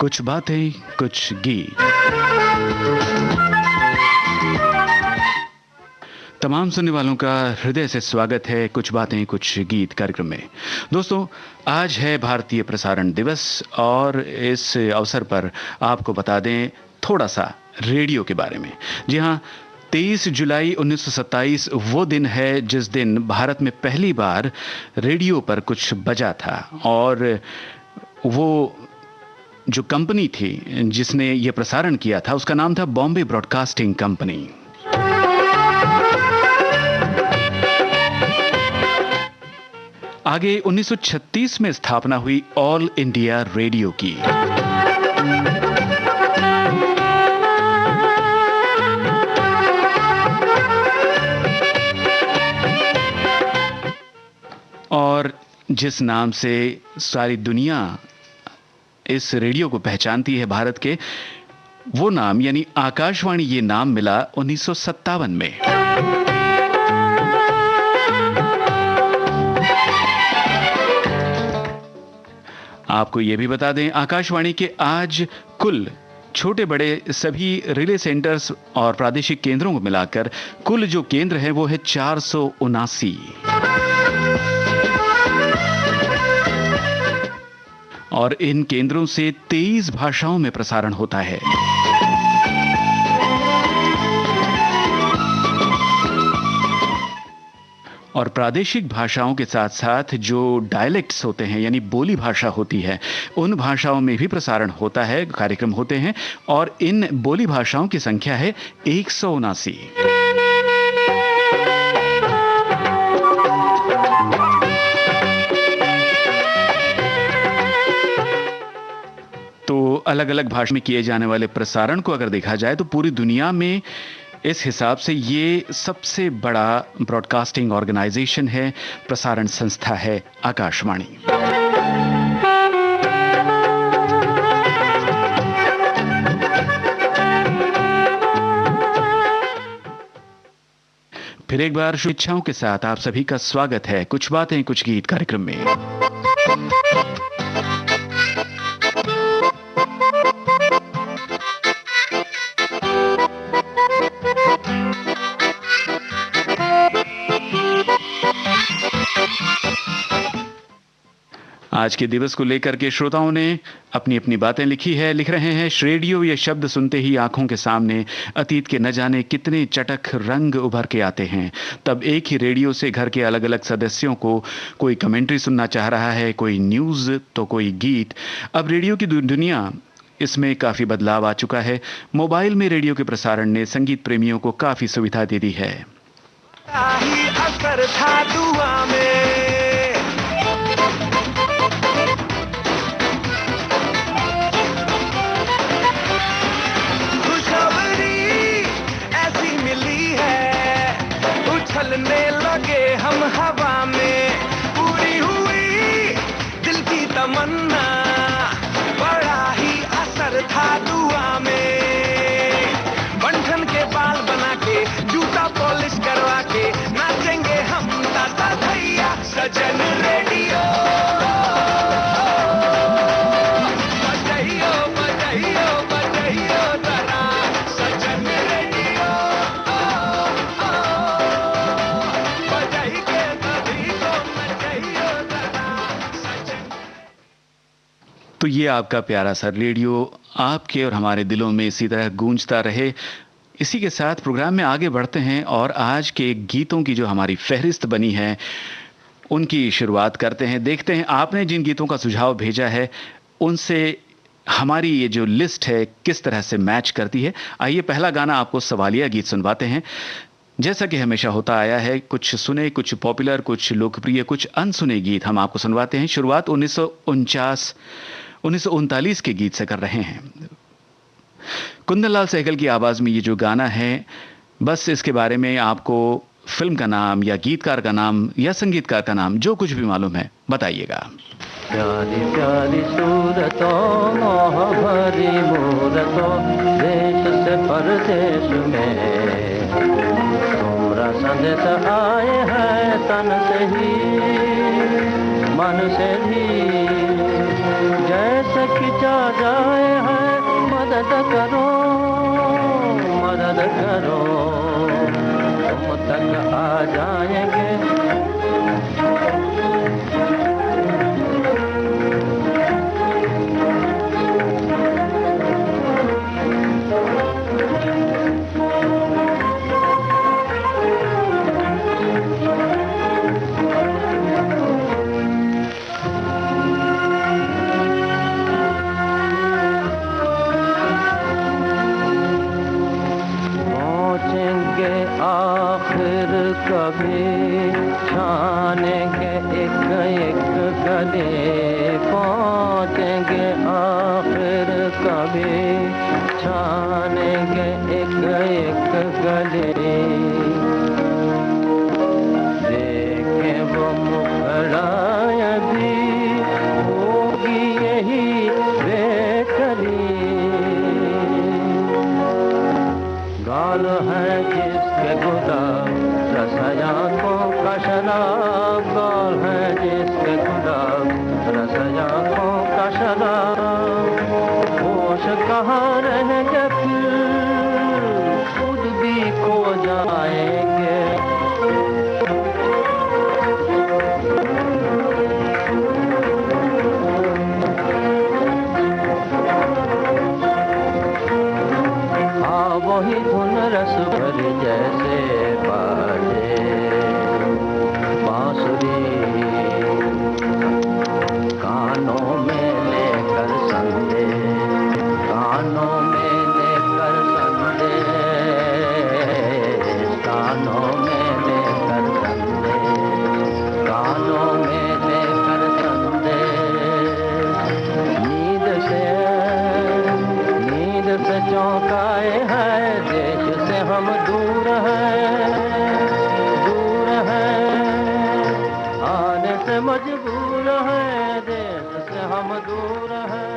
कुछ बातें कुछ गीत। तमाम सुनने वालों का हृदय से स्वागत है कुछ बातें कुछ गीत कार्यक्रम में। दोस्तों, आज है भारतीय प्रसारण दिवस और इस अवसर पर आपको बता दें थोड़ा सा रेडियो के बारे में। जी हाँ, 23 जुलाई 1927 वो दिन है जिस दिन भारत में पहली बार रेडियो पर कुछ बजा था और वो जो कंपनी थी जिसने ये प्रसारण किया था उसका नाम था बॉम्बे ब्रॉडकास्टिंग कंपनी। आगे 1936 में स्थापना हुई ऑल इंडिया रेडियो की। और जिस नाम से सारी दुनिया इस रेडियो को पहचानती है भारत के, वो नाम यानी आकाशवाणी, ये नाम मिला 1957 में। आपको यह भी बता दें, आकाशवाणी के आज कुल छोटे बड़े सभी रिले सेंटर्स और प्रादेशिक केंद्रों को मिलाकर कुल जो केंद्र है वो है 479 और इन केंद्रों से 23 भाषाओं में प्रसारण होता है। और प्रादेशिक भाषाओं के साथ साथ जो डायलेक्ट्स होते हैं यानी बोली भाषा होती है, उन भाषाओं में भी प्रसारण होता है, कार्यक्रम होते हैं और इन बोली भाषाओं की संख्या है 179। तो अलग अलग भाषा में किए जाने वाले प्रसारण को अगर देखा जाए तो पूरी दुनिया में इस हिसाब से ये सबसे बड़ा ब्रॉडकास्टिंग ऑर्गेनाइजेशन है, प्रसारण संस्था है आकाशवाणी। फिर एक बार शुभेच्छाओं के साथ आप सभी का स्वागत है कुछ बातें कुछ गीत कार्यक्रम में। आज के दिवस को लेकर के श्रोताओं ने अपनी अपनी बातें लिखी है। लिख रहे हैं, रेडियो ये शब्द सुनते ही आंखों के सामने अतीत के न जाने कितने चटख रंग उभर के आते हैं। तब एक ही रेडियो से घर के अलग अलग सदस्यों को कोई कमेंट्री सुनना चाह रहा है, कोई न्यूज़ तो कोई गीत। अब रेडियो की दुनिया, इसमें काफ़ी बदलाव आ चुका है। मोबाइल में रेडियो के प्रसारण ने संगीत प्रेमियों को काफ़ी सुविधा दे दी है। असर था दुआ में, चलने लगे हम हवा में, पूरी हुई दिल की तमन्ना, बड़ा ही असर था दुआ में। बंधन के बाल बना के, जूता पॉलिश करवा के, नाचेंगे हम ताता भैया सजन रेडियो। बजाइयो बजाइयो बजाइयो जरा सजन रेडियो। तो ये आपका प्यारा सा रेडियो आपके और हमारे दिलों में इसी तरह गूंजता रहे। इसी के साथ प्रोग्राम में आगे बढ़ते हैं और आज के गीतों की जो हमारी फहरिस्त बनी है उनकी शुरुआत करते हैं। देखते हैं आपने जिन गीतों का सुझाव भेजा है उनसे हमारी ये जो लिस्ट है किस तरह से मैच करती है। आइए पहला गाना आपको सवालिया गीत सुनवाते हैं। जैसा कि हमेशा होता आया है, कुछ सुने, कुछ पॉपुलर, कुछ लोकप्रिय, कुछ अनसुने गीत हम आपको सुनवाते हैं। शुरुआत 1939 के गीत से कर रहे हैं। कुंदन लाल सहगल की आवाज में ये जो गाना है, बस इसके बारे में आपको फिल्म का नाम या गीतकार का नाम या संगीतकार का नाम जो कुछ भी मालूम है बताइएगा। प्यारी प्यारी सूरतों, मोह भरी मूरतों, देश से परदेश में तुम्हारा संदेश आए हैं तन से ही मन से भी, जैसे खिंचा जाए है, मदद करो तुम तक आ जाएंगे। आखिर कभी छानेंगे एक एक गले, पहुँचेंगे आखिर कभी छानेंगे एक एक गले। देखें वो मुखड़ाए भी होगी यही बेकरी, गाल है जिसके गुलाब रसया को का शराब, गाल है जिसके गुलाब रसया को का शराब। होश कहाँ रहेंगे फिर, खुद भी खो जाएंगे। वही धुन रस भर जैसे बाजे बांसुरी, कानों में लेकर संदेश, कानों में लेकर संदेश, कानों में लेकर संदेश, कानों में लेकर संदेश। नींद से चौंकाए हैं, देश से हम दूर हैं, आने से मजबूर हैं, देश से हम दूर हैं।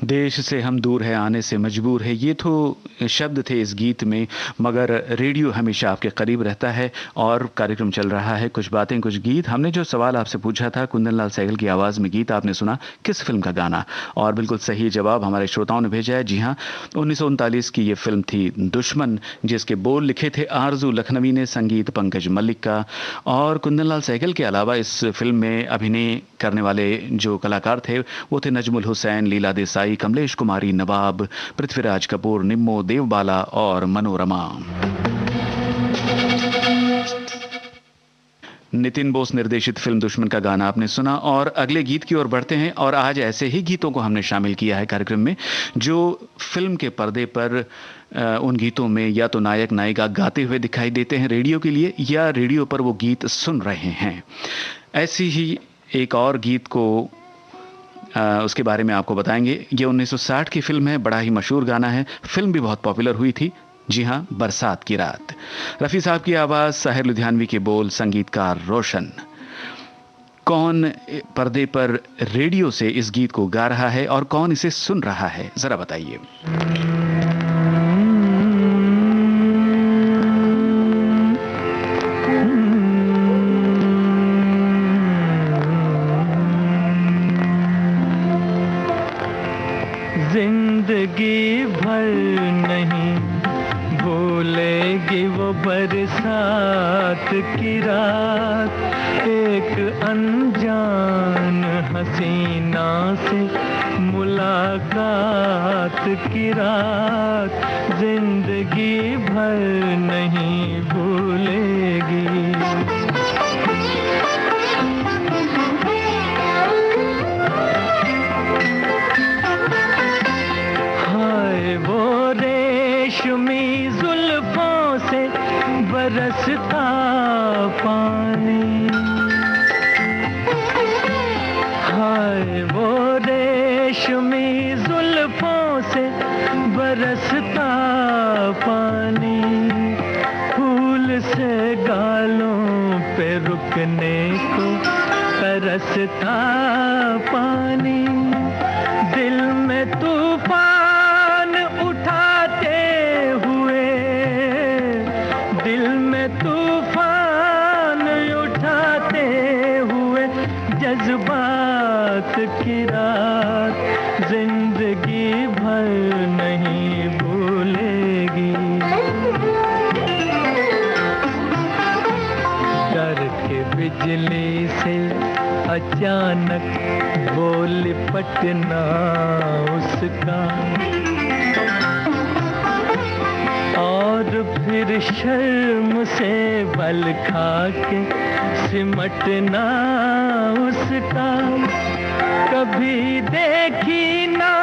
देश से हम दूर है, आने से मजबूर है, ये तो शब्द थे इस गीत में, मगर रेडियो हमेशा आपके करीब रहता है और कार्यक्रम चल रहा है कुछ बातें कुछ गीत। हमने जो सवाल आपसे पूछा था, कुंदन लाल सहगल की आवाज़ में गीत आपने सुना, किस फिल्म का गाना? और बिल्कुल सही जवाब हमारे श्रोताओं ने भेजा है। जी हाँ, 1939 की ये फिल्म थी दुश्मन, जिसके बोल लिखे थे आरजू लखनवी ने, संगीत पंकज मल्लिक का। और कुंदन लाल सहगल के अलावा इस फिल्म में अभिनय करने वाले जो कलाकार थे वो थे नजमुल हुसैन, लीला देसाई, कमलेश कुमारी, नवाब, पृथ्वीराज कपूर, निम्मो, देवबाला और मनोरमा। नितिन बोस निर्देशित फिल्म दुश्मन का गाना आपने सुना और अगले गीत की ओर बढ़ते हैं। और आज ऐसे ही गीतों को हमने शामिल किया है कार्यक्रम में जो फिल्म के पर्दे पर उन गीतों में या तो नायक नायिका गाते हुए दिखाई देते हैं रेडियो के लिए, या रेडियो पर वो गीत सुन रहे हैं। ऐसी ही एक और गीत को उसके बारे में आपको बताएंगे। ये 1960 की फिल्म है, बड़ा ही मशहूर गाना है, फिल्म भी बहुत पॉपुलर हुई थी। जी हाँ, बरसात की रात। रफ़ी साहब की आवाज़, साहिर लुधियानवी के बोल, संगीतकार रोशन। कौन पर्दे पर रेडियो से इस गीत को गा रहा है और कौन इसे सुन रहा है, जरा बताइए। जिंदगी भर नहीं भूलेगी वो बरसात की रात, एक अनजान हसीना से मुलाकात की रात, जिंदगी भर नहीं भूलेगी। रेशमी जुल्फों से बरसता पानी, हाय वो रेशमी जुल्फों से बरसता पानी, फूल से गालों पे रुकने को तरसता पानी, दिल में तूफान तूफान उठाते हुए जज्बात की रात। रात जिंदगी भर नहीं भूलेगी। डर के बिजली से अचानक वो लिपटना उसका, और फिर शर्म से बल खा के सिमटना उसका। कभी देखी ना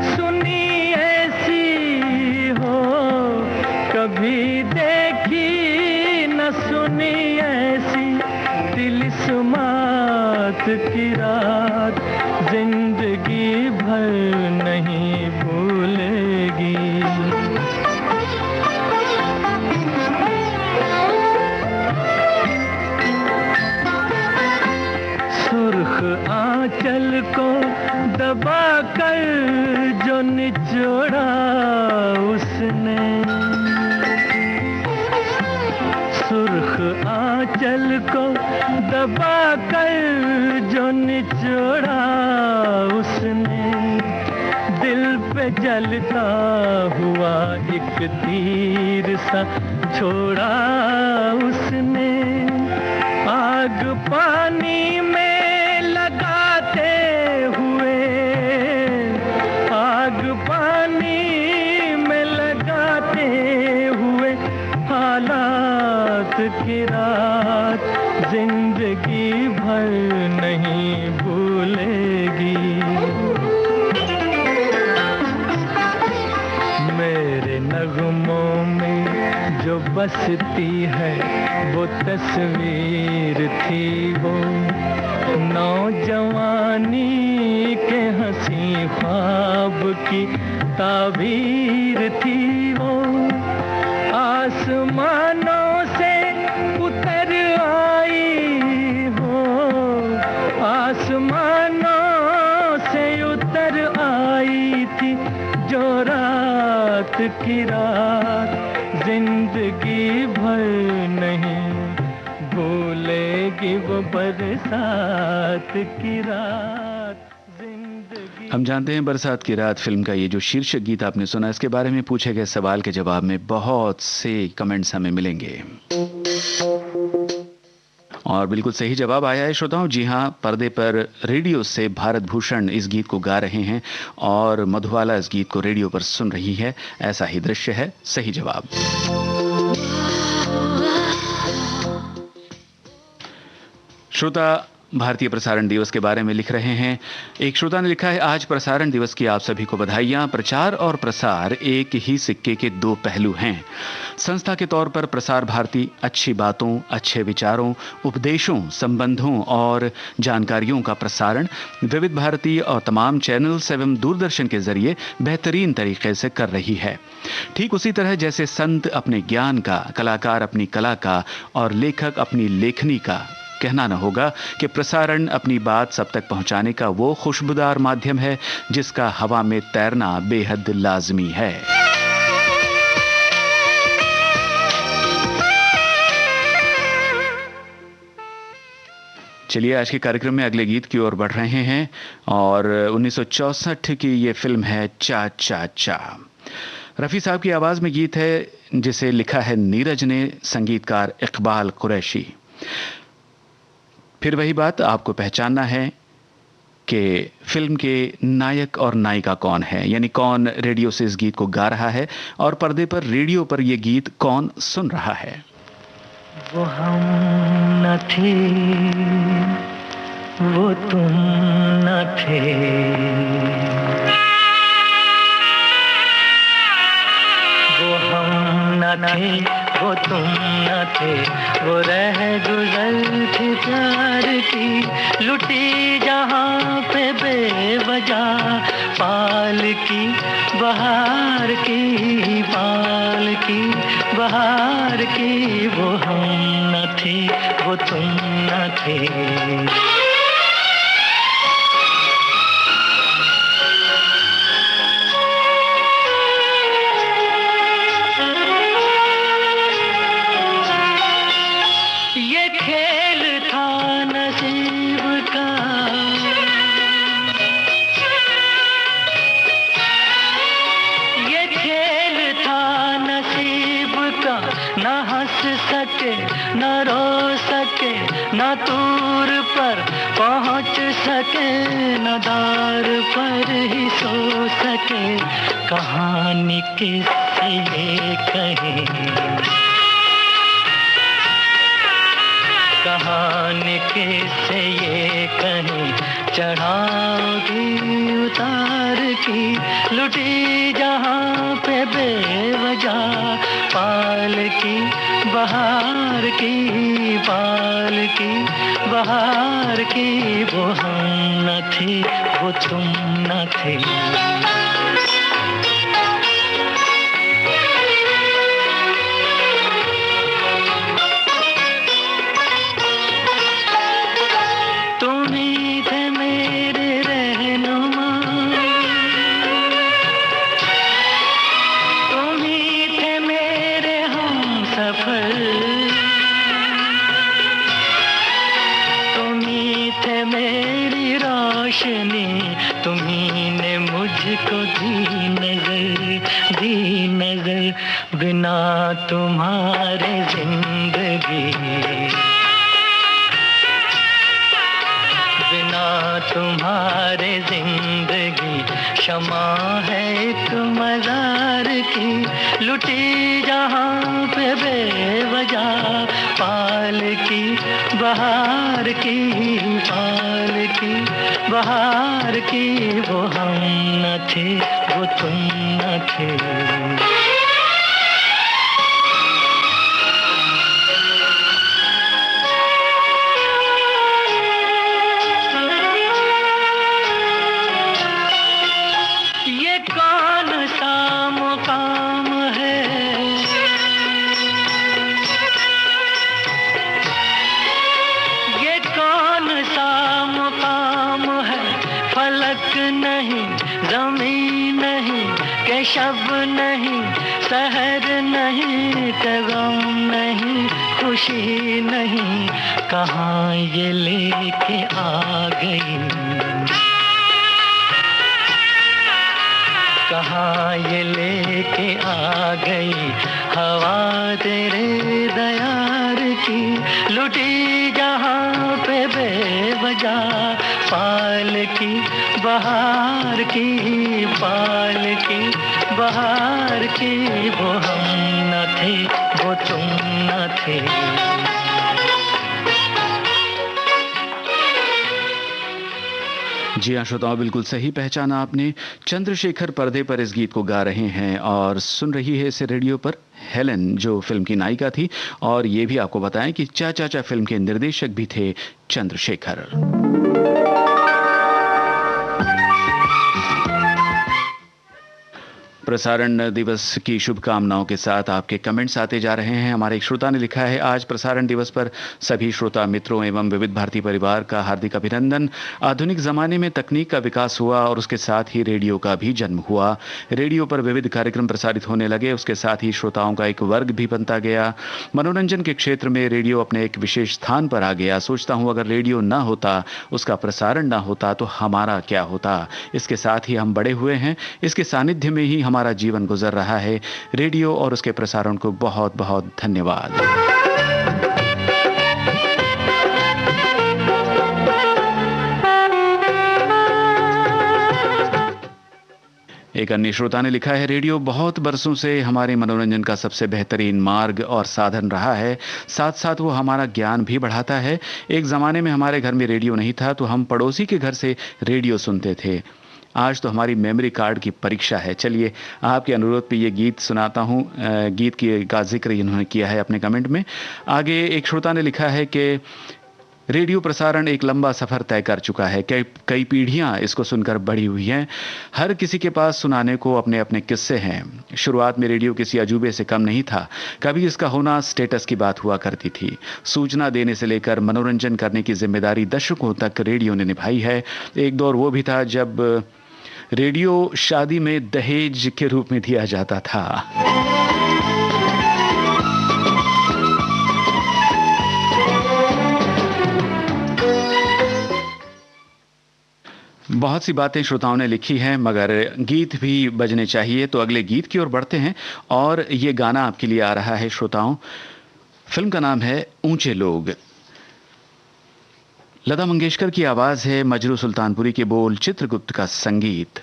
सुनी ऐसी हो, कभी देखी न सुनी ऐसी तिलिस्मात की रात जिंदगी भर नहीं भूलेगी। सुर्ख आंचल को दबा कर जो निचोड़ा उसने, सुर्ख आंचल को दबा कर जो निचोड़ा उसने, दिल पे जलता हुआ एक तीर सा छोड़ा उसने। आग पानी में लगाते हुए, आग पानी में लगाते हुए हालात की रात जिंदगी भर नहीं भूलेगी। मेरे नगमों में जो बसती है वो तस्वीर थी, वो नौजवानी के हंसी ख्वाब की ताबीर थी। वो आसमानों से उतर आई हो, आसमानों से उतर आई थी जो रात की रात जिंदगी भर नहीं भूलेगी। वो बरसात की रात जिंदगी। हम जानते हैं बरसात की रात फिल्म का ये जो शीर्षक गीत आपने सुना, इसके बारे में पूछे गए सवाल के जवाब में बहुत से कमेंट्स हमें मिलेंगे और बिल्कुल सही जवाब आया है श्रोताओं। जी हाँ, पर्दे पर रेडियो से भारत भूषण इस गीत को गा रहे हैं और मधुबाला इस गीत को रेडियो पर सुन रही है। ऐसा ही दृश्य है। सही जवाब। श्रोता भारतीय प्रसारण दिवस के बारे में लिख रहे हैं। एक श्रोता ने लिखा है, आज प्रसारण दिवस की आप सभी को बधाइयां। प्रचार और प्रसार एक ही सिक्के के दो पहलू हैं। संस्था के तौर पर प्रसार भारती अच्छी बातों, अच्छे विचारों, उपदेशों, संबंधों और जानकारियों का प्रसारण विविध भारती और तमाम चैनल्स एवं दूरदर्शन के जरिए बेहतरीन तरीके से कर रही है। ठीक उसी तरह जैसे संत अपने ज्ञान का, कलाकार अपनी कला का और लेखक अपनी लेखनी का कहना न होगा कि प्रसारण अपनी बात सब तक पहुंचाने का वो खुशबूदार माध्यम है जिसका हवा में तैरना बेहद लाजमी है। चलिए आज के कार्यक्रम में अगले गीत की ओर बढ़ रहे हैं और 1964 की ये फिल्म है चा चा चा। रफ़ी साहब की आवाज में गीत है जिसे लिखा है नीरज ने, संगीतकार इकबाल कुरैशी। फिर वही बात, आपको पहचानना है कि फिल्म के नायक और नायिका कौन है, यानी कौन रेडियो से इस गीत को गा रहा है और पर्दे पर रेडियो पर यह गीत कौन सुन रहा है। वो हम न थे, वो तुम न थे, वो हम न थे, वो तुम न थे, वो रह गुजर थी प्यार की, लुटी जहाँ पे बेवजह पाल की बहार की, पाल की बहार की। वो हम न थे, वो तुम न थे। न रो सके न दूर पर पहुँच सके न दार पर ही सो सके, कहानी किससे ये कहें, कहानी किससे ये कहें, चढ़ाओगी उतार की लुटी जहाँ पे बेवजह पाल की बहार की, पाल की बहार की, वो हम न थे वो तुम न थे। तुम्ही ने मुझको दी नजर, बिना तुम्हारे जिंदगी, बिना तुम्हारे जिंदगी क्षमा है एक मजार की, लुटी जहाँ पे बेवजह पाल की बहार की, पाल की बहार की, वो हम न थे वो तुम न थे। ये कौन सा मुकाम है, ये कौन सा मुकाम है, फलक नहीं ज़मीन नहीं के शब नहीं, सहर नहीं के गम नहीं, खुशी नहीं, कहाँ ये लेके आ गई, कहाँ ये लेके आ गई, हवा तेरे दयार की, लुटी जहाँ पे बेवजह पाल की बहार की, पाल की बहार की, वो हम न थे वो तुम न थे। जी हाँ श्रोताओं, बिल्कुल सही पहचाना आपने। चंद्रशेखर पर्दे पर इस गीत को गा रहे हैं और सुन रही है इसे रेडियो पर हेलेन, जो फिल्म की नायिका थी। और ये भी आपको बताएं कि चा चाचा फिल्म के निर्देशक भी थे चंद्रशेखर। प्रसारण दिवस की शुभकामनाओं के साथ आपके कमेंट्स आते जा रहे हैं। हमारे एक श्रोता ने लिखा है, आज प्रसारण दिवस पर सभी श्रोता मित्रों एवं विविध भारती परिवार का हार्दिक अभिनंदन। आधुनिक जमाने में तकनीक का विकास हुआ और उसके साथ ही रेडियो का भी जन्म हुआ। रेडियो पर विविध कार्यक्रम प्रसारित होने लगे, उसके साथ ही श्रोताओं का एक वर्ग भी बनता गया। मनोरंजन के क्षेत्र में रेडियो अपने एक विशेष स्थान पर आ गया। सोचता हूँ अगर रेडियो ना होता, उसका प्रसारण ना होता तो हमारा क्या होता। इसके साथ ही हम बड़े हुए हैं, इसके सानिध्य में ही हमारा जीवन गुजर रहा है। रेडियो और उसके प्रसारण को बहुत बहुत धन्यवाद। एक अन्य श्रोता ने लिखा है, रेडियो बहुत बरसों से हमारे मनोरंजन का सबसे बेहतरीन मार्ग और साधन रहा है। साथ साथ वो हमारा ज्ञान भी बढ़ाता है। एक ज़माने में हमारे घर में रेडियो नहीं था तो हम पड़ोसी के घर से रेडियो सुनते थे। आज तो हमारी मेमोरी कार्ड की परीक्षा है। चलिए आपके अनुरोध पे ये गीत सुनाता हूँ। गीत का जिक्र इन्होंने किया है अपने कमेंट में। आगे एक श्रोता ने लिखा है कि रेडियो प्रसारण एक लंबा सफ़र तय कर चुका है। कई पीढ़ियां इसको सुनकर बड़ी हुई हैं। हर किसी के पास सुनाने को अपने अपने किस्से हैं। शुरुआत में रेडियो किसी अजूबे से कम नहीं था। कभी इसका होना स्टेटस की बात हुआ करती थी। सूचना देने से लेकर मनोरंजन करने की जिम्मेदारी दशकों तक रेडियो ने निभाई है। एक दौर वो भी था जब रेडियो शादी में दहेज के रूप में दिया जाता था। बहुत सी बातें श्रोताओं ने लिखी हैं, मगर गीत भी बजने चाहिए। तो अगले गीत की ओर बढ़ते हैं और ये गाना आपके लिए आ रहा है श्रोताओं। फिल्म का नाम है ऊंचे लोग। लता मंगेशकर की आवाज है, मजरू सुल्तानपुरी के बोल, चित्रगुप्त का संगीत।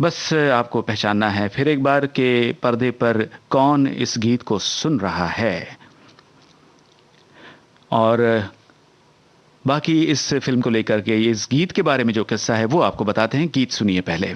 बस आपको पहचानना है फिर एक बार के पर्दे पर कौन इस गीत को सुन रहा है। और बाकी इस फिल्म को लेकर के इस गीत के बारे में जो किस्सा है वो आपको बताते हैं। गीत सुनिए पहले।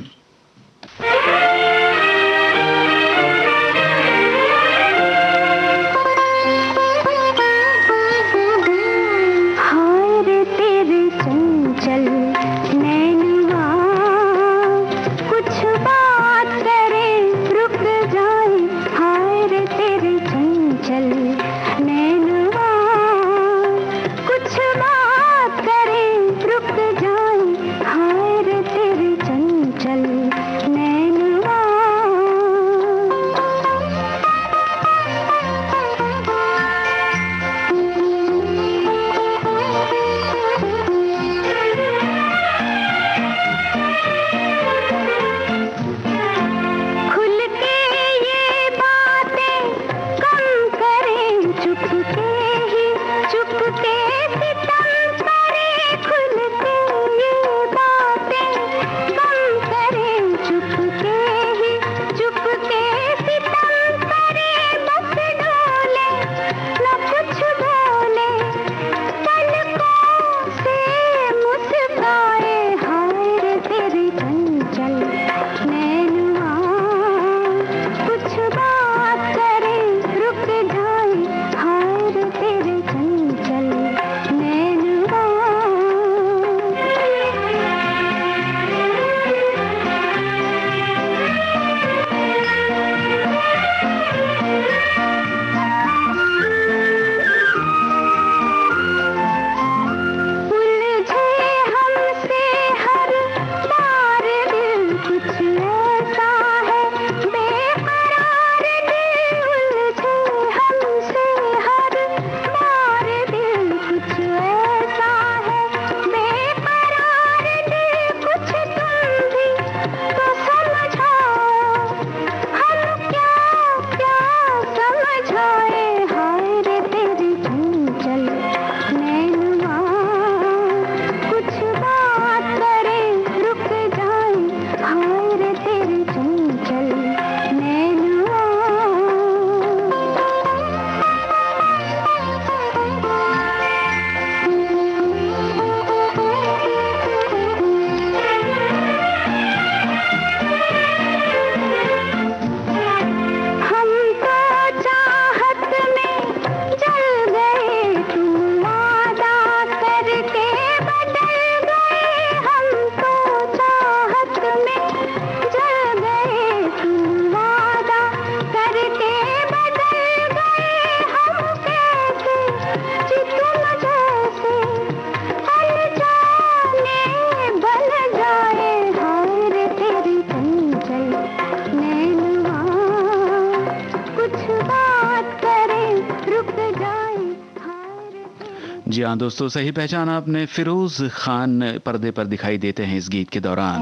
जी हाँ दोस्तों, सही पहचान आपने। फिरोज खान पर्दे पर दिखाई देते हैं इस गीत के दौरान।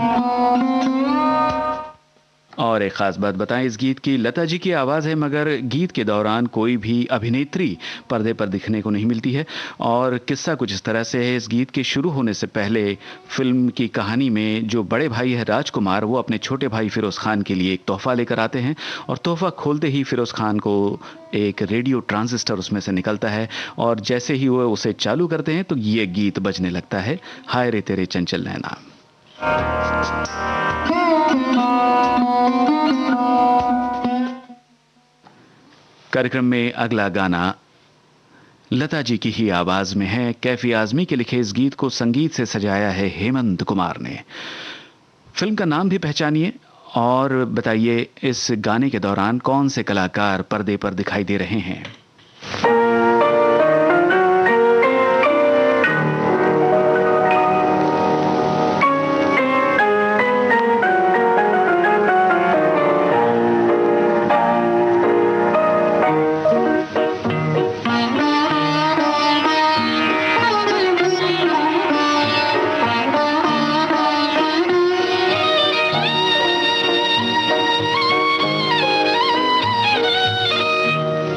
और एक खास बात बताएं, इस गीत की लता जी की आवाज़ है, मगर गीत के दौरान कोई भी अभिनेत्री पर्दे पर दिखने को नहीं मिलती है। और किस्सा कुछ इस तरह से है, इस गीत के शुरू होने से पहले फिल्म की कहानी में जो बड़े भाई है राजकुमार, वो अपने छोटे भाई फिरोज खान के लिए एक तोहफा लेकर आते हैं, और तोहफा खोलते ही फिरोज खान को एक रेडियो ट्रांजिस्टर उसमें से निकलता है, और जैसे ही वो उसे चालू करते हैं तो ये गीत बजने लगता है, हाय रे तेरे चंचल नैना। कार्यक्रम में अगला गाना लता जी की ही आवाज में है। कैफी आजमी के लिखे इस गीत को संगीत से सजाया है हेमंत कुमार ने। फिल्म का नाम भी पहचानिए और बताइए इस गाने के दौरान कौन से कलाकार पर्दे पर दिखाई दे रहे हैं।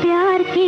प्यार की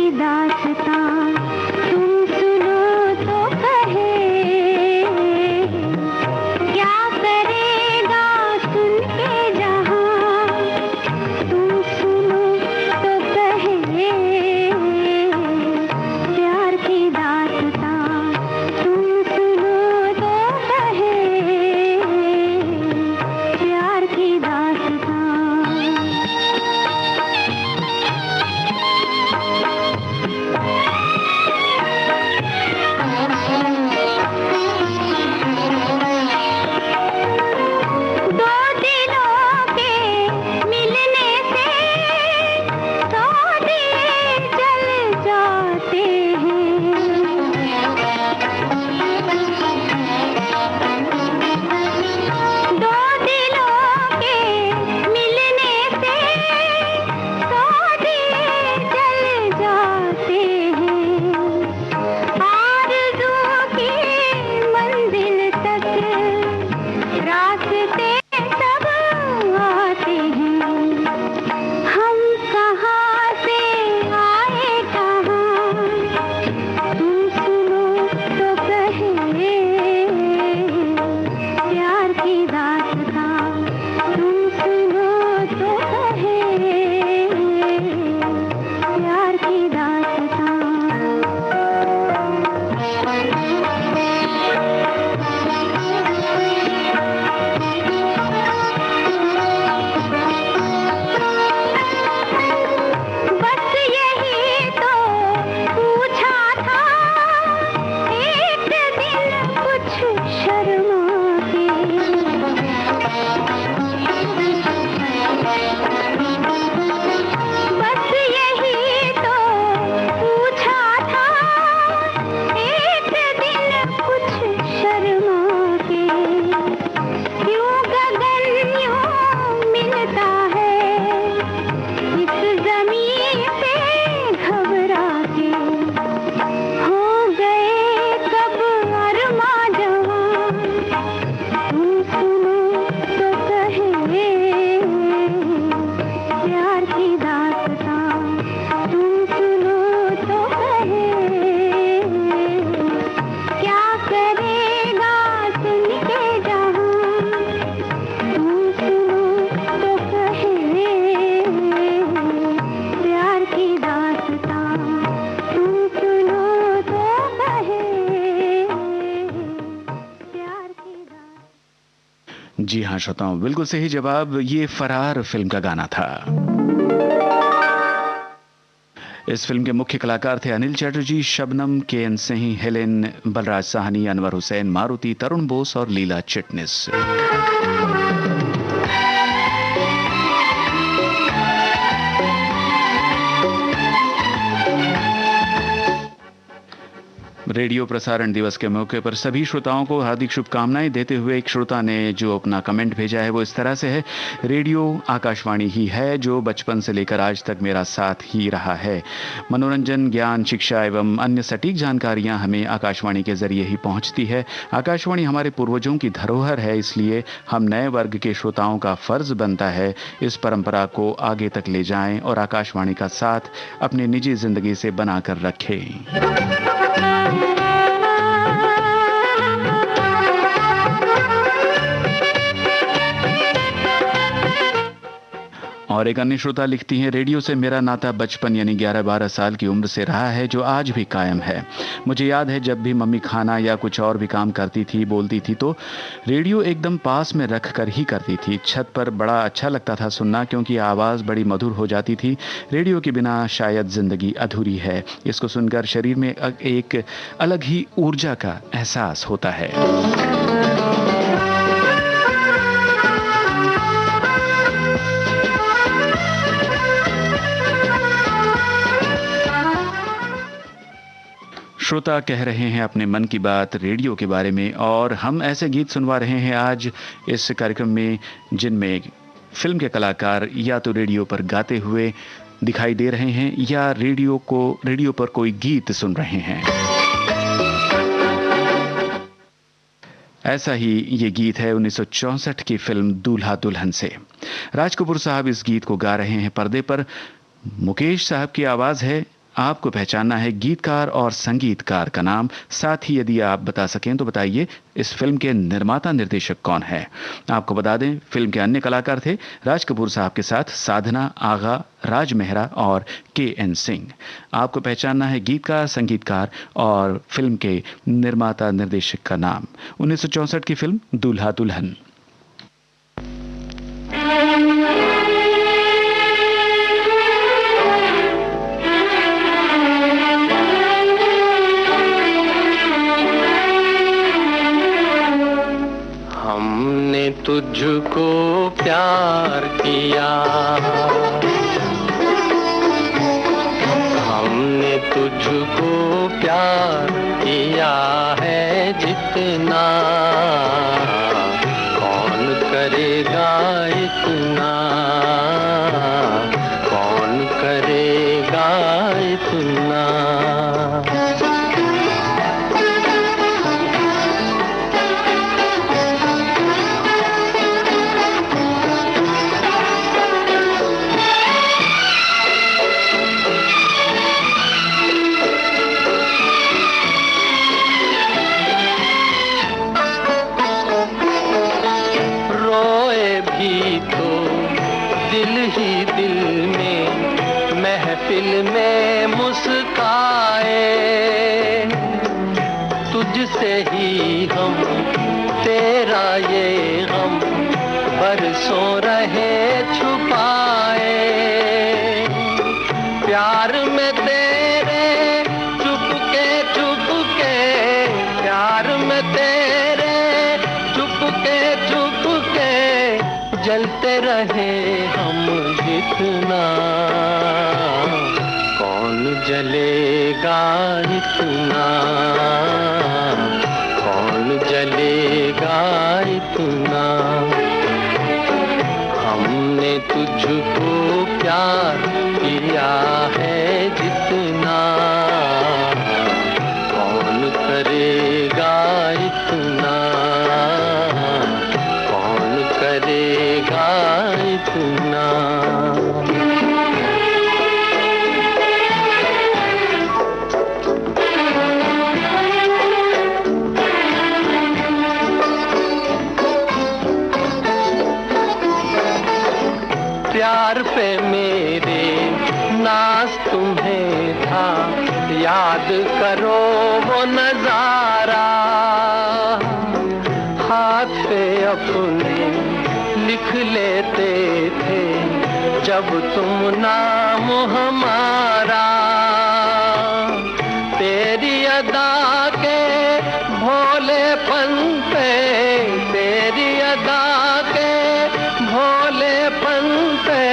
जी हाँ श्रोताओं, बिल्कुल सही जवाब। ये फरार फिल्म का गाना था। इस फिल्म के मुख्य कलाकार थे अनिल चटर्जी, शबनम, के.एन. सिंह, हेलेन, बलराज साहनी, अनवर हुसैन, मारुति, तरुण बोस और लीला चिटनिस। रेडियो प्रसारण दिवस के मौके पर सभी श्रोताओं को हार्दिक शुभकामनाएं देते हुए एक श्रोता ने जो अपना कमेंट भेजा है वो इस तरह से है। रेडियो आकाशवाणी ही है जो बचपन से लेकर आज तक मेरा साथ ही रहा है। मनोरंजन, ज्ञान, शिक्षा एवं अन्य सटीक जानकारियां हमें आकाशवाणी के जरिए ही पहुंचती है। आकाशवाणी हमारे पूर्वजों की धरोहर है, इसलिए हम नए वर्ग के श्रोताओं का फर्ज बनता है इस परंपरा को आगे तक ले जाएं और आकाशवाणी का साथ अपनी निजी जिंदगी से बनाकर रखें। और एक अन्य श्रोता लिखती हैं, रेडियो से मेरा नाता बचपन यानी 11-12 साल की उम्र से रहा है जो आज भी कायम है। मुझे याद है जब भी मम्मी खाना या कुछ और भी काम करती थी, बोलती थी तो रेडियो एकदम पास में रख कर ही करती थी। छत पर बड़ा अच्छा लगता था सुनना क्योंकि आवाज़ बड़ी मधुर हो जाती थी। रेडियो के बिना शायद ज़िंदगी अधूरी है। इसको सुनकर शरीर में एक अलग ही ऊर्जा का एहसास होता है। श्रोता कह रहे हैं अपने मन की बात रेडियो के बारे में और हम ऐसे गीत सुनवा रहे हैं आज इस कार्यक्रम में जिनमें फिल्म के कलाकार या तो रेडियो पर गाते हुए दिखाई दे रहे हैं या रेडियो पर कोई गीत सुन रहे हैं। ऐसा ही ये गीत है 1964 की फिल्म दूल्हा दुल्हन से। राज कपूर साहब इस गीत को गा रहे हैं पर्दे पर। मुकेश साहब की आवाज़ है। आपको पहचानना है गीतकार और संगीतकार का नाम। साथ ही यदि आप बता सकें तो बताइए इस फिल्म के निर्माता निर्देशक कौन है। आपको बता दें फिल्म के अन्य कलाकार थे राज कपूर साहब के साथ साधना, आगा, राज मेहरा और के.एन. सिंह। आपको पहचानना है गीतकार, संगीतकार और फिल्म के निर्माता निर्देशक का नाम। 1964 की फिल्म दूल्हा दुल्हन। तुझको प्यार किया, हमने तुझको प्यार किया है जितना, कौन करेगा इतना, कौन करेगा इतना। तुझसे ही हम तेरा ये गम बरसों रहे छुपाए, प्यार में तेरे चुपके चुपके, प्यार में तेरे चुपके चुपके जलते रहे हम जितना, कौन जलेगा इतना, कौन जलेगा इतना। हमने तुझको प्यार किया है जितना, कौन करेगा इतना, कौन करेगा इतना। प्यार पे मेरे नाज तुम्हें था, याद करो वो नजारा, हाथ पे अपने लिख लेते थे जब तुम नाम हमारा। तेरी अदा के भोलेपन पे, तेरी अदा के भोलेपन पे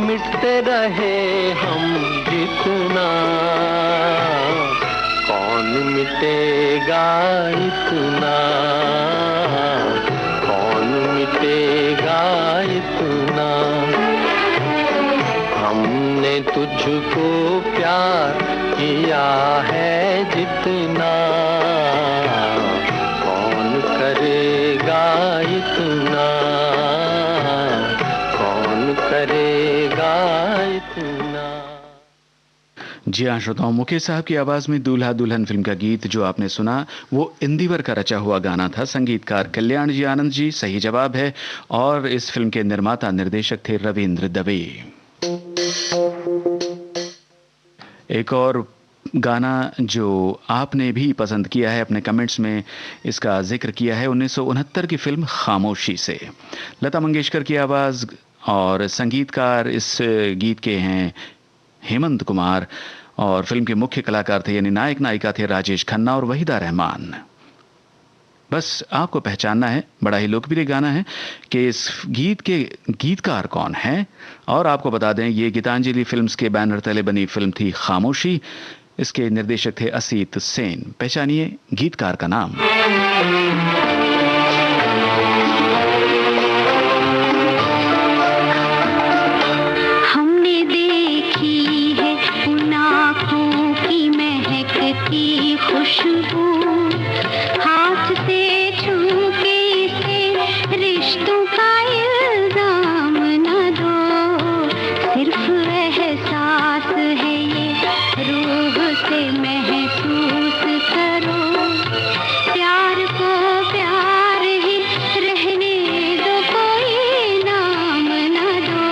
मिटते रहे हम जितना, कौन मिटेगा इतना, कौन मिटेगा इतना। हमने तुझको प्यार किया है जितना, कौन करेगा इतना, कौन करेगा इतना। जी हाँ श्रोताओं, मुकेश साहब की आवाज में दूल्हा दुल्हन फिल्म का गीत जो आपने सुना वो इंदिवर का रचा हुआ गाना था। संगीतकार कल्याण जी आनंद जी सही जवाब है। और इस फिल्म के निर्माता निर्देशक थे रविंद्र दवे। एक और गाना जो आपने भी पसंद किया है, अपने कमेंट्स में इसका जिक्र किया है, 1969 की फिल्म खामोशी से। लता मंगेशकर की आवाज और संगीतकार इस गीत के हैं हेमंत कुमार। और फिल्म के मुख्य कलाकार थे यानी नायक नायिका थे राजेश खन्ना और वहीदा रहमान। बस आपको पहचानना है, बड़ा ही लोकप्रिय गाना है कि इस गीत के गीतकार कौन हैं। और आपको बता दें ये गीतांजलि फिल्म्स के बैनर तले बनी फिल्म थी खामोशी। इसके निर्देशक थे असीत सेन। पहचानिए गीतकार का नाम। हमने देखी है उन आँखों की महकती खुशबू, हाथ से छू के इसे रिश्तों का इल्जाम न दो। सिर्फ एहसास है ये, रूह से महसूस करो। प्यार को प्यार ही रहने दो, कोई नाम न दो।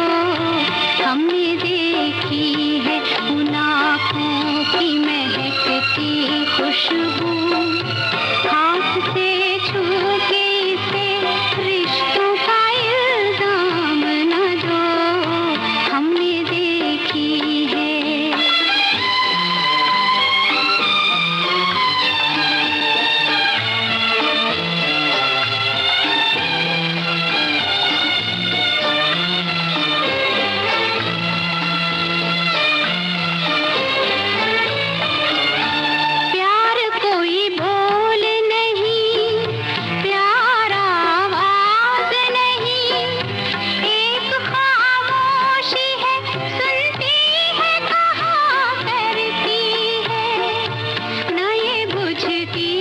हमने देखी है उन आँखों की महकती खुशबू, हाथ से छू के इसे रिश्तों का इल्जाम न दो। हमने देखी है। प्यार कोई बोल नहीं, प्यार आवाज नहीं, एक खामोशी है, सुनती है कहा करती है। न ये बुझती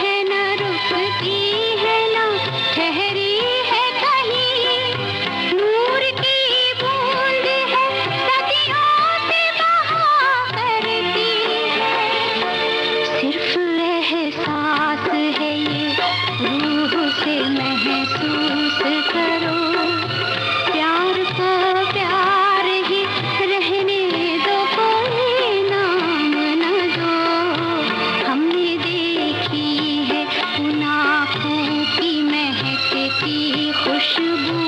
है, न रुकती है, न ठहरी है कहीं। नूर की बूंद है, सदियों से बहा करती है। सिर्फ एहसास है ये, रूह से महसूस करो। प्यार को प्यार ही रहने दो, कोई नाम न दो। हमने देखी है उन आँखों की महकती खुशबू,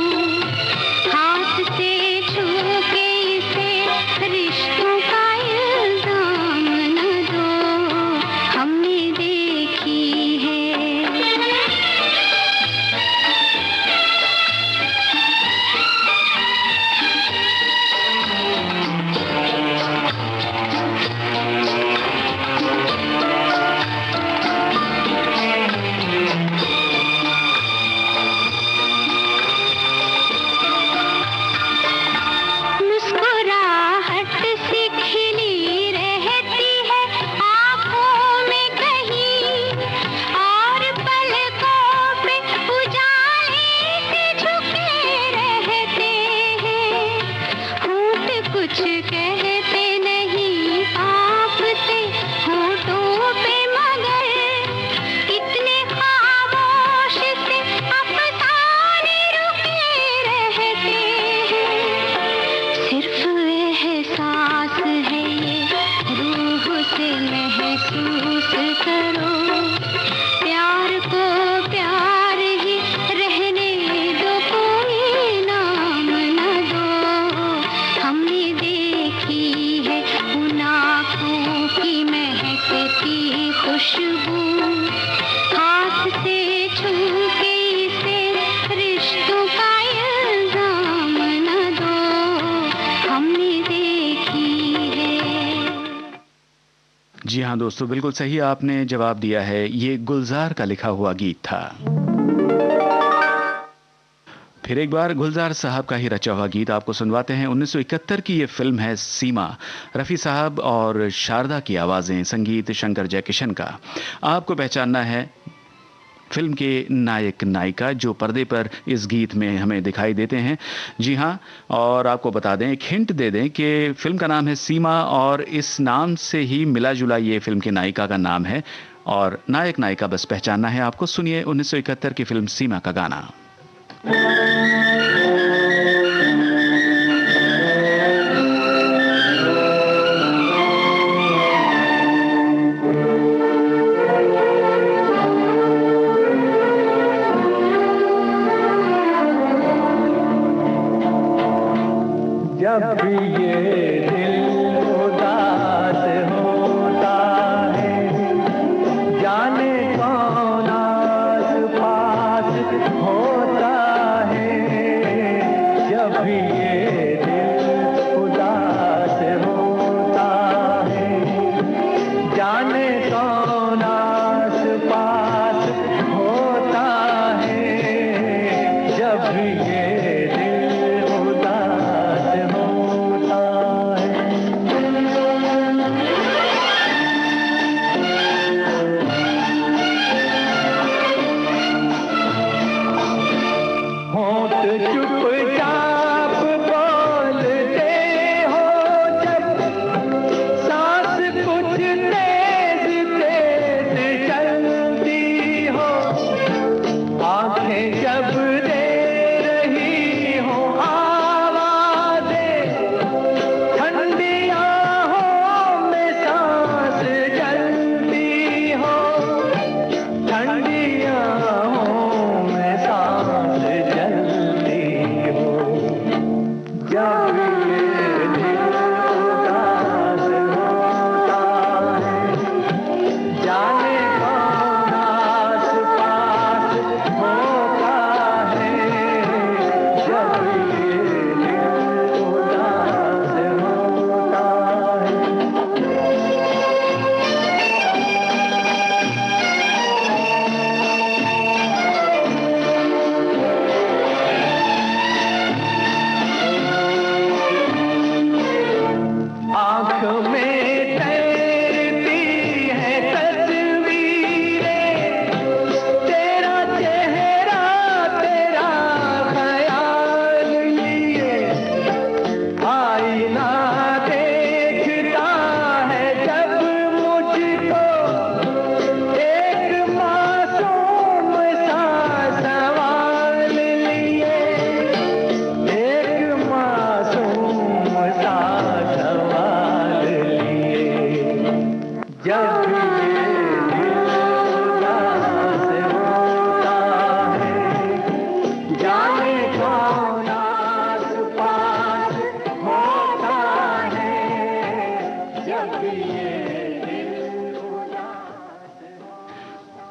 हाथ से छू के इसे रिश्तों का इल्जाम न दो। हमने देखी है। मुस्कुराहट सी खिली रहती है आँखों में कहीं, और पलकों पे उजाले से झुके रहते हैं। होंठ कुछ कहते नहीं, कांपते होठों पे, मगर इतने खामोश से अफसाने रुके रहते हैं। सिर्फ एहसास है ये, रूह से महसूस करो। प्यार को प्यार ही रहने दो, कोई जी हाँ दोस्तों, बिल्कुल सही आपने जवाब दिया है। ये गुलजार का लिखा हुआ गीत था। फिर एक बार गुलजार साहब का ही रचा हुआ गीत आपको सुनवाते हैं। 1971 की ये फिल्म है सीमा। रफ़ी साहब और शारदा की आवाज़ें, संगीत शंकर जयकिशन का। आपको पहचानना है फिल्म के नायक नायिका जो पर्दे पर इस गीत में हमें दिखाई देते हैं। जी हाँ, और आपको बता दें, एक हिंट दे दें कि फिल्म का नाम है सीमा और इस नाम से ही मिला जुला ये फिल्म की नायिका का नाम है और नायक नायिका बस पहचानना है आपको। सुनिए 1971 की फिल्म सीमा का गाना। जब भी ये दिल उदास होता है, जाने कौन आस पास होता है। जब भी ये दिल उदास होता है, जाने कौन आस पास होता है। जब भी ये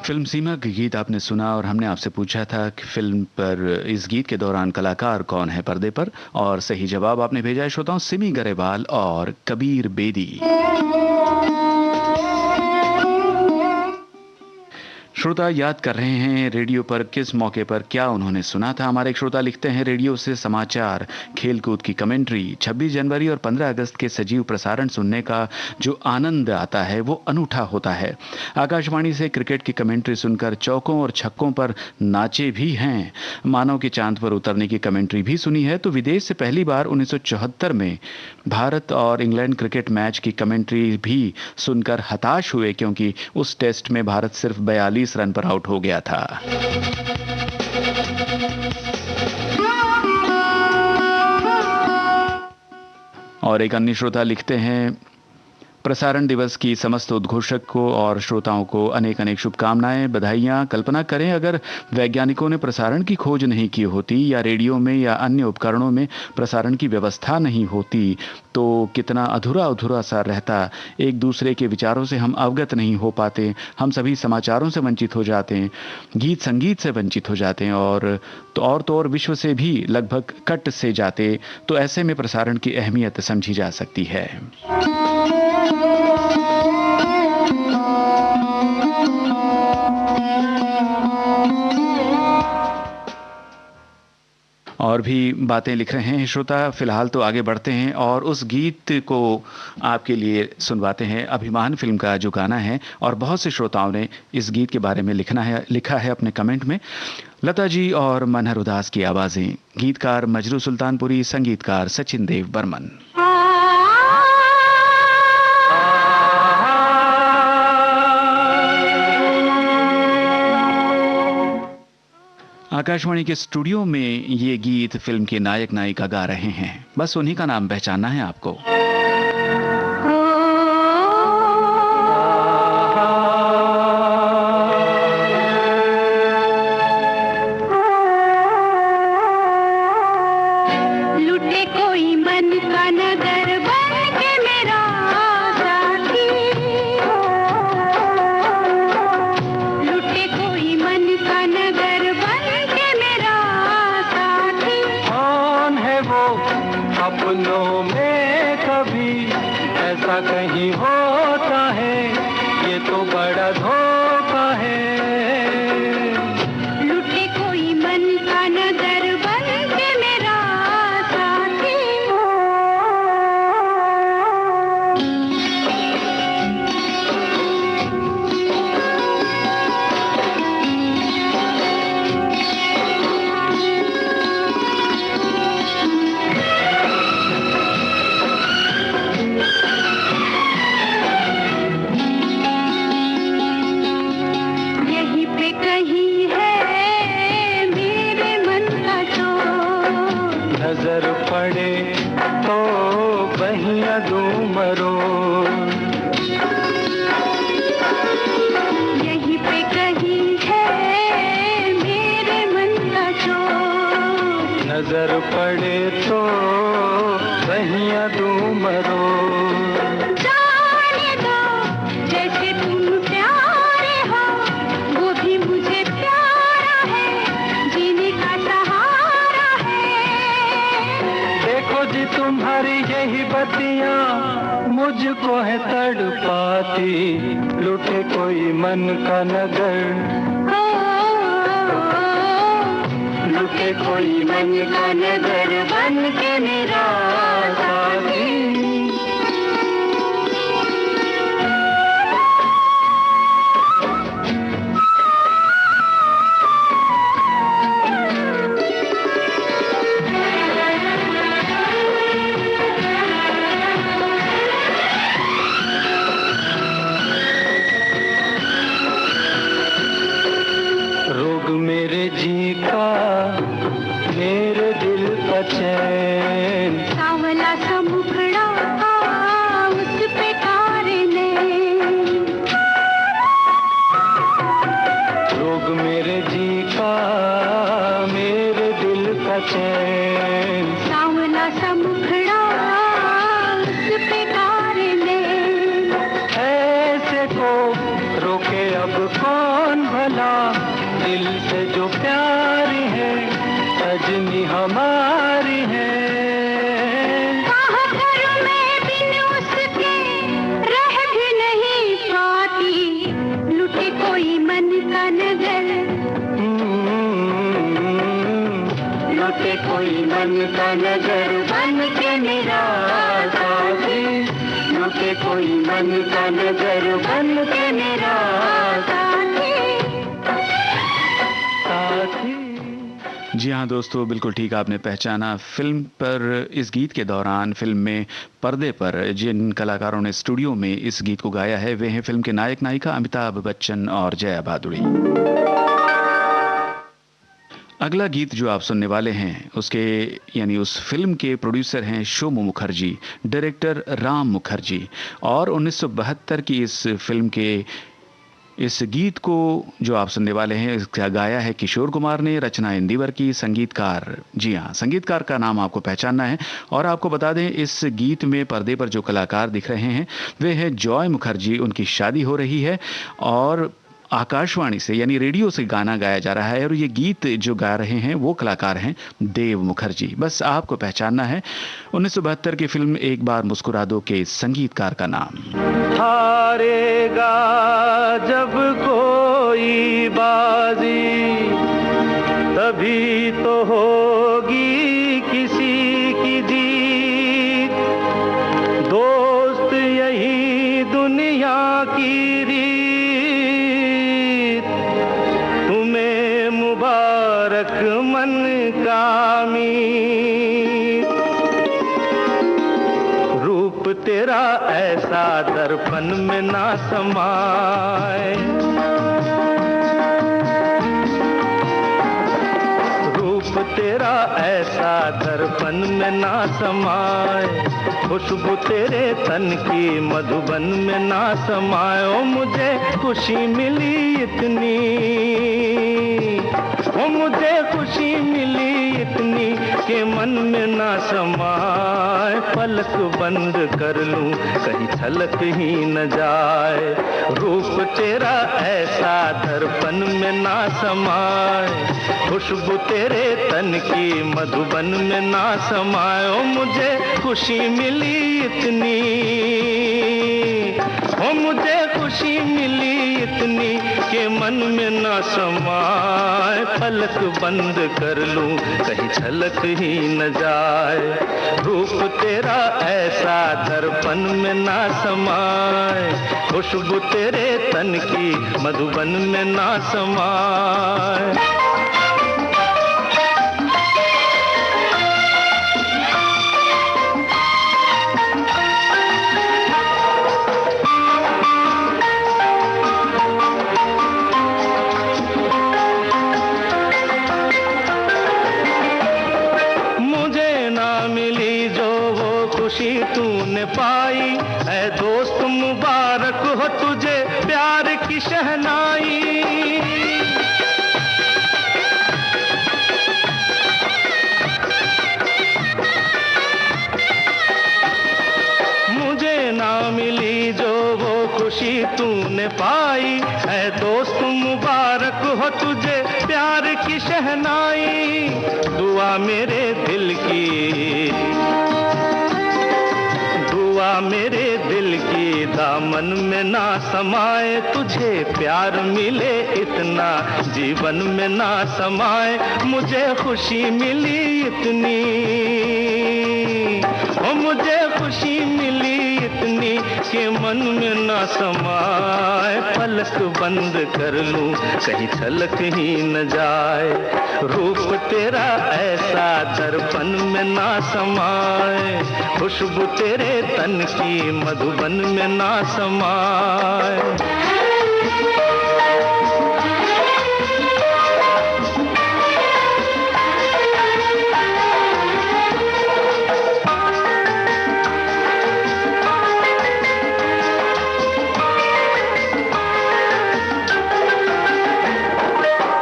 फिल्म सीमा के गीत आपने सुना और हमने आपसे पूछा था कि फिल्म पर इस गीत के दौरान कलाकार कौन है पर्दे पर, और सही जवाब आपने भेजा है श्रोताओं, सिमी गरेवाल और कबीर बेदी। श्रोता याद कर रहे हैं रेडियो पर किस मौके पर क्या उन्होंने सुना था। हमारे एक श्रोता लिखते हैं, रेडियो से समाचार, खेलकूद की कमेंट्री, 26 जनवरी और 15 अगस्त के सजीव प्रसारण सुनने का जो आनंद आता है वो अनूठा होता है। आकाशवाणी से क्रिकेट की कमेंट्री सुनकर चौकों और छक्कों पर नाचे भी हैं। मानव के चांद पर उतरने की कमेंट्री भी सुनी है। तो विदेश से पहली बार 1974 में भारत और इंग्लैंड क्रिकेट मैच की कमेंट्री भी सुनकर हताश हुए, क्योंकि उस टेस्ट में भारत सिर्फ 42 रन पर आउट हो गया था। और एक अन्य श्रोता लिखते हैं, प्रसारण दिवस की समस्त उद्घोषक को और श्रोताओं को अनेक अनेक शुभकामनाएं, बधाइयां। कल्पना करें अगर वैज्ञानिकों ने प्रसारण की खोज नहीं की होती या रेडियो में या अन्य उपकरणों में प्रसारण की व्यवस्था नहीं होती तो कितना अधूरा अधूरा सा रहता। एक दूसरे के विचारों से हम अवगत नहीं हो पाते, हम सभी समाचारों से वंचित हो जाते हैं, गीत संगीत से वंचित हो जाते हैं और तो और विश्व से भी लगभग कट से जाते। तो ऐसे में प्रसारण की अहमियत समझी जा सकती है। और भी बातें लिख रहे हैं श्रोता। फिलहाल तो आगे बढ़ते हैं और उस गीत को आपके लिए सुनवाते हैं। अभिमान फिल्म का जो गाना है, और बहुत से श्रोताओं ने इस गीत के बारे में लिखा है अपने कमेंट में। लता जी और मनहर उदास की आवाजें, गीतकार मजरू सुल्तानपुरी, संगीतकार सचिन देव बर्मन। आकाशवाणी के स्टूडियो में ये गीत फिल्म के नायक नायिका गा रहे हैं, बस उन्हीं का नाम पहचानना है आपको। कहीं होता है, ये तो बड़ा धोखा है। लुटे कोई मन का नगर बन के मेरा साथी। नजर पड़े तो बहिया दूं मरोड़, यहीं पे कहीं है मेरे मन का चोर। नजर पड़े तो बहिया दूं मरोड़। जाने दो जैसे तुम प्यारे हो, वो भी मुझे प्यारा है, जीने का सहारा है। देखो जी तुम्हारी यही बत्तियां मुझको है तड़पाती, लुटे कोई मन का नगर, लुटे कोई मन का नगर बन के मेरा साथी। रोग मेरे जी का, मेरे दिल का चैन, सावला सा मुखड़ा उस पे कारे। रोग मेरे जी का, मेरे दिल का चैन, सावला सा मुखड़ा उस पे कारे। ऐसे को रोके अब कौन भला, दिल से जो प्यारी है सजनी हमारी है। कहाँ करूं मैं बिन उसके, रह भी नहीं पाती, लुटे कोई मन का नगर, लुटे कोई मन का नगर बन के मेरा साथी, लुटे कोई मन का नगर बन के मेरा साथी। जी हाँ दोस्तों, बिल्कुल ठीक आपने पहचाना। फिल्म पर इस गीत के दौरान, फिल्म में पर्दे पर जिन कलाकारों ने स्टूडियो में इस गीत को गाया है, वे हैं फिल्म के नायक नायिका अमिताभ बच्चन और जया भादुड़ी। अगला गीत जो आप सुनने वाले हैं, उसके यानी उस फिल्म के प्रोड्यूसर हैं शोमू मुखर्जी, डायरेक्टर राम मुखर्जी, और 1972 की इस फिल्म के इस गीत को जो आप सुनने वाले हैं, इसका गाया है किशोर कुमार ने, रचना इंदिवर की, संगीतकार, जी हाँ, संगीतकार का नाम आपको पहचानना है। और आपको बता दें, इस गीत में पर्दे पर जो कलाकार दिख रहे हैं वे हैं जॉय मुखर्जी। उनकी शादी हो रही है और आकाशवाणी से यानी रेडियो से गाना गाया जा रहा है, और ये गीत जो गा रहे हैं वो कलाकार हैं देव मुखर्जी। बस आपको पहचानना है 1972 की फिल्म एक बार मुस्कुरा दो के संगीतकार का नाम। हारेगा जब कोई बाजी, तभी तो होगी तेरा ऐसा दर्पण में ना समाए, रूप तेरा ऐसा दर्पण में ना समाए, खुशबू तेरे तन की मधुबन में ना समाए। ओ मुझे खुशी मिली इतनी, ओ मुझे खुशी मिली इतनी के मन में ना समाए, पलक बंद कर लूं कहीं छलक ही न जाए, रूप तेरा ऐसा दर्पण में ना समाए, खुशबू तेरे तन की मधुबन में ना समाए। ओ मुझे खुशी मिली इतनी, ओ मुझे खुशी मिली इतनी के मन में ना समाए, पलक बंद कर लूं कहीं छलक ही न जाए, रूप तेरा ऐसा दर्पण में ना समाए, खुशबू तेरे तन की मधुबन में ना समाए। तूने पाई है दोस्त मुबारक हो तुझे प्यार की शहनाई, मुझे ना मिली जो वो खुशी तूने पाई है दोस्त मुबारक हो तुझे प्यार की शहनाई, दुआ मेरे दिल की, मेरे दिल की दामन में ना समाए, तुझे प्यार मिले इतना जीवन में ना समाए, मुझे खुशी मिली इतनी, ओ मुझे खुशी मिली इतनी के मन में ना समाए, पलक बंद कर लूं कहीं छलक ही न जाए, रूप तेरा ऐसा दर्पण में ना समाए, खुशबू तेरे तन की मधुबन में ना समाए।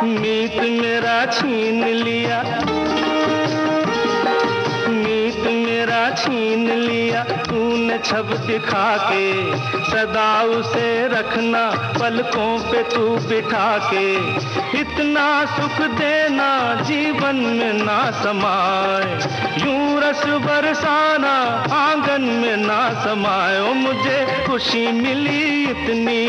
मीत मेरा छीन लिया, मीत मेरा छीन लिया तूने छब दिखा के, सदा उसे रखना पलकों पे तू बिठा के, इतना सुख देना जीवन में ना समाए, यूं रस बरसाना आंगन में ना समाए, ओ मुझे खुशी मिली इतनी,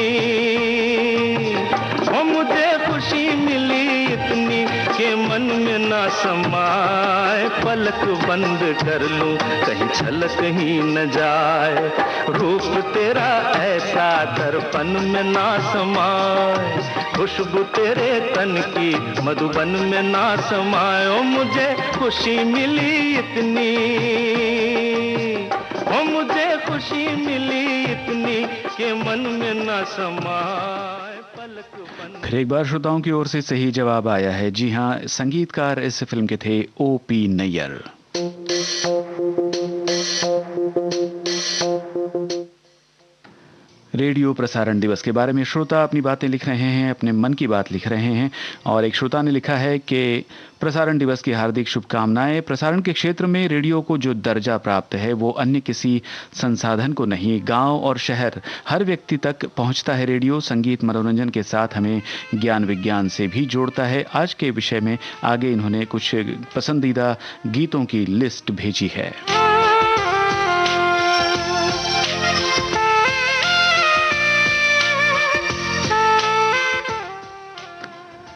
ओ मुझे खुशी मिली इतनी के मन में ना समाए, पलक बंद कर लूं कहीं छलक ही न जाए, रूप तेरा ऐसा दर्पण में ना समाए, खुशबू तेरे तन की मधुबन में ना समाए, ओ मुझे खुशी मिली इतनी, ओ मुझे खुशी मिली इतनी के मन में ना समाए। फिर एक बार श्रोताओं की ओर से सही जवाब आया है। जी हां, संगीतकार इस फिल्म के थे O.P. नैयर। रेडियो प्रसारण दिवस के बारे में श्रोता अपनी बातें लिख रहे हैं, अपने मन की बात लिख रहे हैं, और एक श्रोता ने लिखा है कि प्रसारण दिवस की हार्दिक शुभकामनाएं। प्रसारण के क्षेत्र में रेडियो को जो दर्जा प्राप्त है वो अन्य किसी संसाधन को नहीं, गांव और शहर हर व्यक्ति तक पहुंचता है रेडियो। संगीत मनोरंजन के साथ हमें ज्ञान विज्ञान से भी जोड़ता है। आज के विषय में आगे इन्होंने कुछ पसंदीदा गीतों की लिस्ट भेजी है।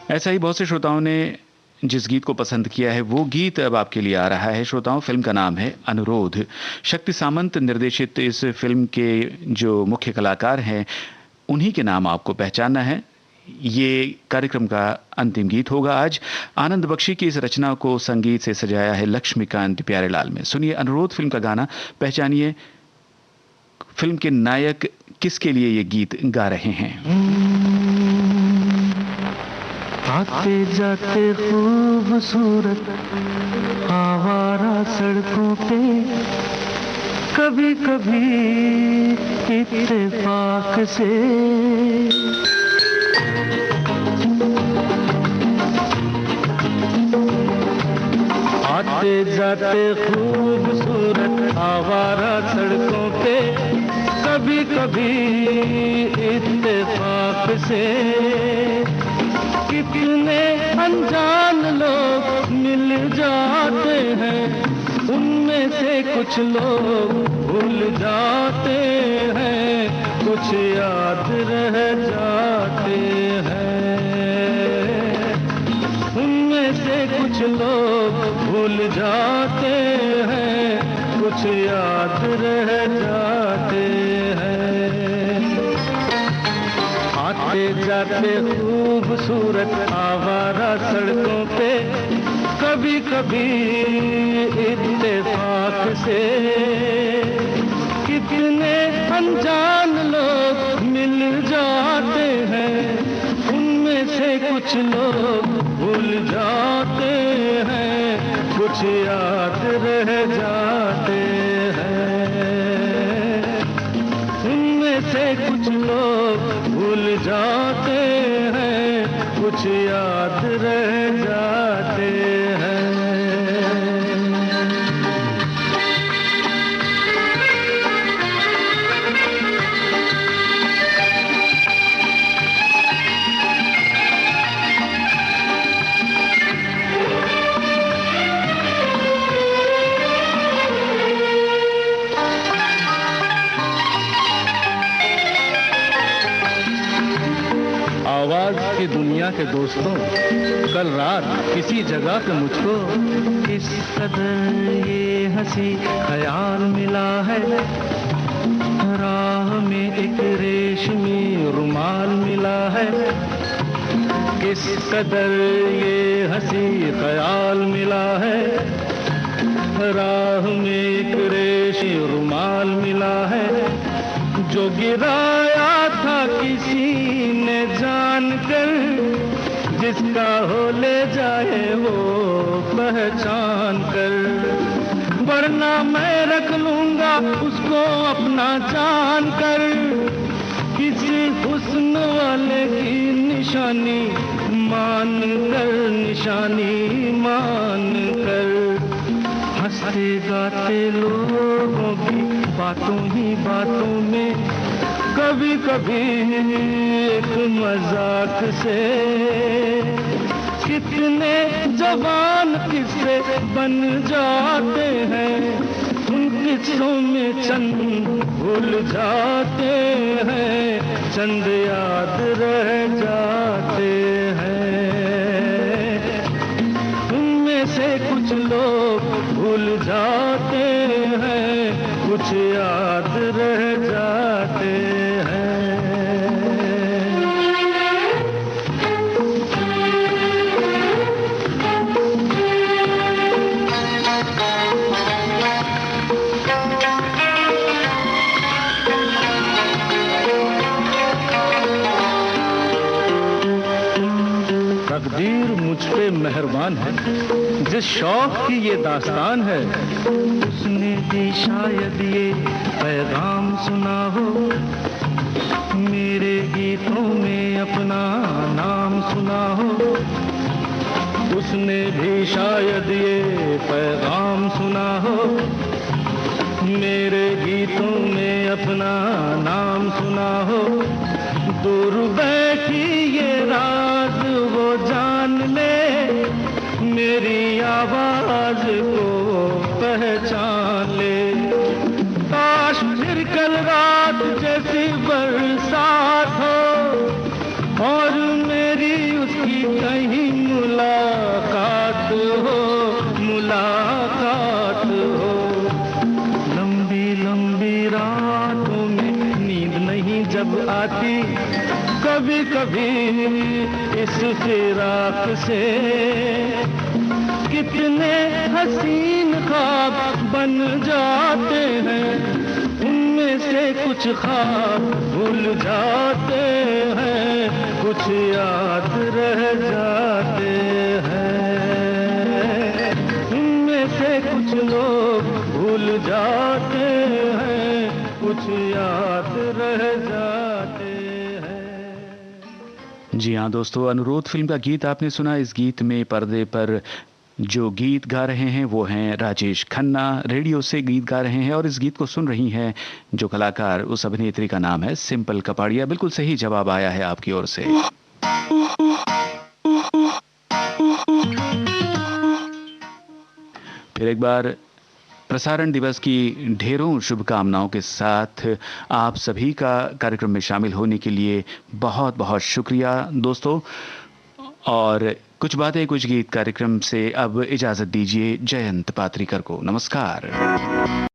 ऐसा ही बहुत से श्रोताओं ने जिस गीत को पसंद किया है वो गीत अब आपके लिए आ रहा है। श्रोताओं, फिल्म का नाम है अनुरोध। शक्ति सामंत निर्देशित इस फिल्म के जो मुख्य कलाकार हैं उन्हीं के नाम आपको पहचानना है। ये कार्यक्रम का अंतिम गीत होगा आज। आनंद बख्शी की इस रचना को संगीत से सजाया है लक्ष्मीकांत प्यारेलाल में। सुनिए अनुरोध फिल्म का गाना, पहचानिए फिल्म के नायक किसके लिए ये गीत गा रहे हैं? आते जाते खूबसूरत आवारा सड़कों पे, कभी कभी इत्तेफाक से आते जाते खूबसूरत आवारा सड़कों पे, कभी कभी इत्तेफाक से कितने अनजान लोग मिल जाते हैं, उनमें से कुछ लोग भूल जाते हैं, कुछ याद रह जाते हैं। उनमें से कुछ लोग भूल जाते हैं, कुछ याद रह जाते हैं। आते जाते खूबसूरत आवारा सड़कों पे, कभी कभी इत्तेफाक से कितने अनजान लोग मिल जाते हैं, उनमें से कुछ लोग भूल जाते हैं, कुछ याद रह जाते हैं। उनमें से कुछ लोग भूल जाते हैं, कुछ याद रह जाते हैं। आवाज की दुनिया के दोस्तों, कल रात किसी जगह पे मुझको इस कदर ये हंसी ख्याल मिला है, राह में एक रेशमी रुमाल मिला है। किस कदर ये हंसी ख्याल मिला है, राह में एक रेशमी रुमाल मिला है, जो गिराया था किसी ने जानकर, जिसका हो ले जाए वो पहचान कर, वरना मैं रख लूंगा उसको अपना जान कर। किसी हुस्न वाले की निशानी मान कर, निशानी मान कर, हंसते गाते लोगों की बातों ही बातों में, कभी कभी एक मजाक से कितने जवान किस्से बन जाते हैं, उन किस्सों में चंद भूल जाते हैं, चंद याद रह जाते हैं। उनमें से कुछ लोग भूल जाते हैं, कुछ याद रह जाते हैं। तकदीर मुझ पे मेहरबान है, जिस शौक की ये दास्तान है, उसने भी शायद ये पैगाम सुना हो, मेरे गीतों में अपना नाम सुना हो। उसने भी शायद ये पैगाम सुना हो, मेरे गीतों में अपना नाम सुना हो। दूर बैठी ये राज वो जान ले, मेरी आवाज को पहचान ले। काश फिर कल रात जैसी बरसात हो और मेरी उसकी कहीं मुलाकात हो, मुलाकात हो। लंबी लंबी रातों में नींद नहीं जब आती, कभी कभी इस फिराक से कितने हसीन ख्वाब बन जाते हैं, उनमें से कुछ ख्वाब भूल जाते हैं, कुछ याद रह जाते हैं। उनमें से कुछ लोग भूल जाते हैं, कुछ याद रह जाते हैं। जी हाँ दोस्तों, अनुरोध फिल्म का गीत आपने सुना। इस गीत में पर्दे पर जो गीत गा रहे हैं वो हैं राजेश खन्ना, रेडियो से गीत गा रहे हैं। और इस गीत को सुन रही हैं जो कलाकार, उस अभिनेत्री का नाम है सिंपल कपाड़िया। बिल्कुल सही जवाब आया है आपकी ओर से। फिर एक बार प्रसारण दिवस की ढेरों शुभकामनाओं के साथ आप सभी का कार्यक्रम में शामिल होने के लिए बहुत बहुत शुक्रिया दोस्तों। और कुछ बातें कुछ गीत कार्यक्रम से अब इजाजत दीजिए जयंत पात्रिकर को। नमस्कार।